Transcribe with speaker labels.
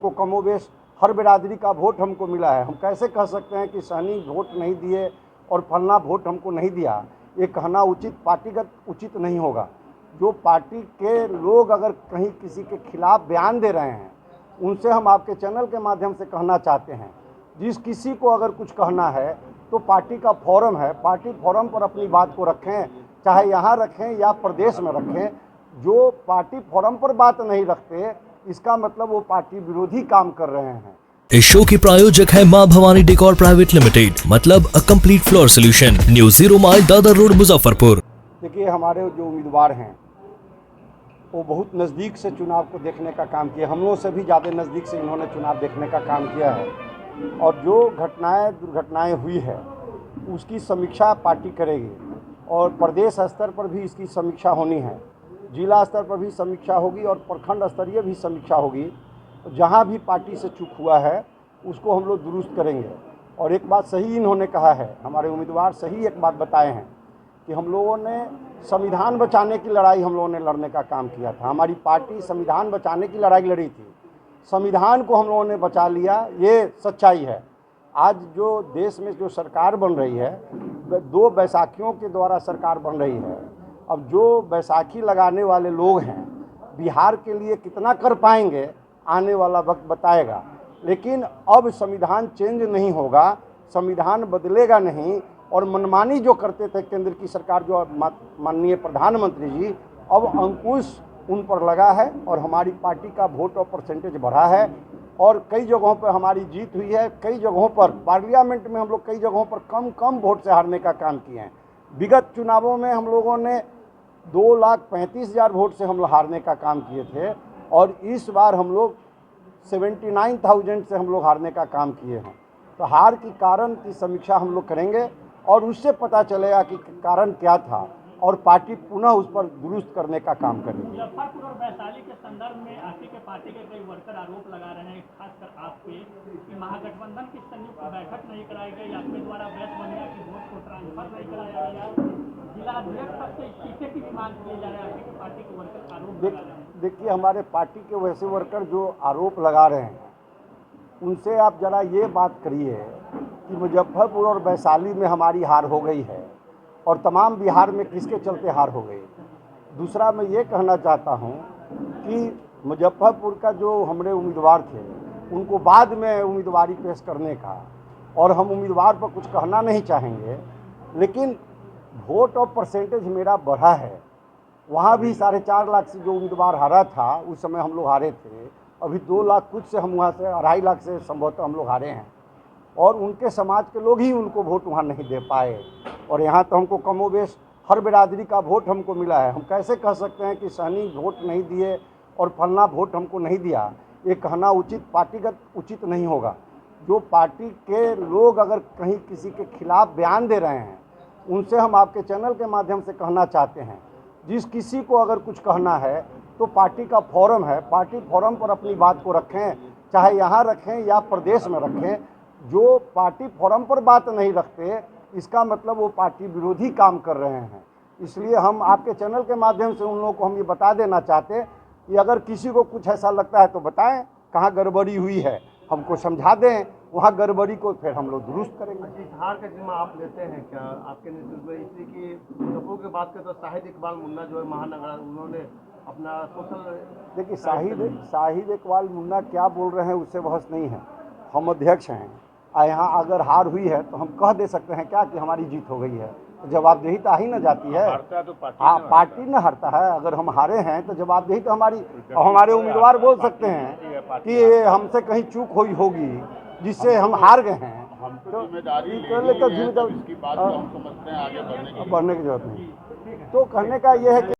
Speaker 1: को कमोबेश हर बिरादरी का वोट हमको मिला है। हम कैसे कह सकते हैं कि सहनी वोट नहीं दिए और फलना वोट हमको नहीं दिया, ये कहना उचित पार्टीगत उचित नहीं होगा। जो पार्टी के लोग अगर कहीं किसी के खिलाफ बयान दे रहे हैं, उनसे हम आपके चैनल के माध्यम से कहना चाहते हैं, जिस किसी को अगर कुछ कहना है तो पार्टी का फोरम है, पार्टी फोरम पर अपनी बात को रखें, चाहे यहाँ रखें या प्रदेश में रखें। जो पार्टी फोरम पर बात नहीं रखते, इसका मतलब वो पार्टी विरोधी काम कर रहे हैं।
Speaker 2: इस शो के प्रायोजक है मां भवानी डेकोर प्राइवेट लिमिटेड, मतलब a complete floor solution, new 0 mile Dadar road Muzaffarpur.
Speaker 1: देखिए, हमारे जो उम्मीदवार हैं वो बहुत नज़दीक से चुनाव को देखने का काम किया, हम लोगों से भी ज़्यादा नज़दीक से इन्होंने चुनाव देखने का काम किया है। और जो दुर्घटनाएं हुई है उसकी समीक्षा पार्टी करेगी और प्रदेश स्तर पर भी इसकी समीक्षा होनी है, जिला स्तर पर भी समीक्षा होगी और प्रखंड स्तरीय भी समीक्षा होगी। जहाँ भी पार्टी से चूक हुआ है उसको हम लोग दुरुस्त करेंगे। और एक बात सही इन्होंने कहा है, हमारे उम्मीदवार सही एक बात बताए हैं कि हम लोगों ने संविधान बचाने की लड़ाई हम लोगों ने लड़ने का काम किया था। हमारी पार्टी संविधान बचाने की लड़ाई लड़ी थी, संविधान को हम लोगों ने बचा लिया, ये सच्चाई है। आज जो देश में जो सरकार बन रही है, 2 बैसाखियों के द्वारा सरकार बन रही है। अब जो बैसाखी लगाने वाले लोग हैं, बिहार के लिए कितना कर पाएंगे आने वाला वक्त बताएगा। लेकिन अब संविधान चेंज नहीं होगा, संविधान बदलेगा नहीं। और मनमानी जो करते थे केंद्र की सरकार, जो माननीय प्रधानमंत्री जी, अब अंकुश उन पर लगा है और हमारी पार्टी का वोट और परसेंटेज बढ़ा है। और कई जगहों पर हमारी जीत हुई है, कई जगहों पर पार्लियामेंट में हम लोग कई जगहों पर कम वोट से हारने का काम किए हैं। विगत चुनावों में हम लोगों ने 2,35,000 वोट से हम लोग हारने का काम किए थे और इस बार हम लोग 79,000 से हम लोग हारने का काम किए हैं। तो हार की कारण की समीक्षा हम लोग करेंगे और उससे पता चलेगा कि कारण क्या था और पार्टी पुनः उस पर दुरुस्त करने का काम करेगी।
Speaker 3: मुजफ्फरपुर और वैशाली के संदर्भ में आपकी के पार्टी के कई वर्कर आरोप लगा रहे हैं, खासकर आप पे, कि महागठबंधन की संयुक्त बैठक नहीं कराई गई, आपके द्वारा बैच बनिया की वोट को ट्रांसफर नहीं कराया गया, जिला अध्यक्ष तक से इस्तीफे की भी मांग किए जा रहे हैं। आपकी पार्टी के वर्कर आरोप लगा रहे हैं।
Speaker 1: देखिए, हमारे पार्टी के वैसे वर्कर जो आरोप लगा रहे हैं, उनसे आप जरा ये बात करिए कि मुजफ्फरपुर और वैशाली में हमारी हार हो गई है और तमाम बिहार में किसके चलते हार हो गई। दूसरा, मैं ये कहना चाहता हूँ कि मुजफ्फरपुर का जो हमारे उम्मीदवार थे, उनको बाद में उम्मीदवारी पेश करने का, और हम उम्मीदवार पर कुछ कहना नहीं चाहेंगे, लेकिन वोट और परसेंटेज मेरा बढ़ा है। वहाँ भी 4.5 लाख से जो उम्मीदवार हारा था, उस समय हम लोग हारे थे। अभी 2 लाख कुछ से हम वहाँ से 2.5 लाख से संभवतः हम लोग हारे हैं और उनके समाज के लोग ही उनको वोट वहाँ नहीं दे पाए। और यहाँ तो हमको कमोबेश हर बिरादरी का वोट हमको मिला है। हम कैसे कह सकते हैं कि सहनी वोट नहीं दिए और फलना वोट हमको नहीं दिया, ये कहना उचित पार्टीगत उचित नहीं होगा। जो पार्टी के लोग अगर कहीं किसी के खिलाफ बयान दे रहे हैं, उनसे हम आपके चैनल के माध्यम से कहना चाहते हैं, जिस किसी को अगर कुछ कहना है तो पार्टी का फोरम है, पार्टी फोरम पर अपनी बात को रखें, चाहे यहाँ रखें या प्रदेश में रखें। जो पार्टी फोरम पर बात नहीं रखते, इसका मतलब वो पार्टी विरोधी काम कर रहे हैं। इसलिए हम आपके चैनल के माध्यम से उन लोगों को हम ये बता देना चाहते हैं कि अगर किसी को कुछ ऐसा लगता है तो बताएं, कहाँ गड़बड़ी हुई है हमको समझा दें, वहाँ गड़बड़ी को फिर हम लोग दुरुस्त करेंगे।
Speaker 4: हार का जिम्मा आप लेते हैं क्या आपके नेतृत्व में? इसलिए कि मुजफ्फरपुर की बात करें तो शाहिद इकबाल मुन्ना जो है महानगर, उन्होंने अपना सोशल,
Speaker 1: देखिए, शाहिद इकबाल मुन्ना क्या बोल रहे हैं उससे बहस नहीं है। हम अध्यक्ष हैं, यहाँ अगर हार हुई है तो हम कह दे सकते हैं क्या कि हमारी जीत हो गई है, तो जवाबदेही तो आ ही न जाती है। हाँ, पार्टी न हारता है। अगर हम हारे हैं तो जवाबदेही तो हमारे उम्मीदवार बोल सकते हैं कि ये हमसे कहीं चूक हुई होगी जिससे हम हार गए हैं, तो जिम्मेदारी बढ़ने की जरूरत नहीं। तो कहने का ये है कि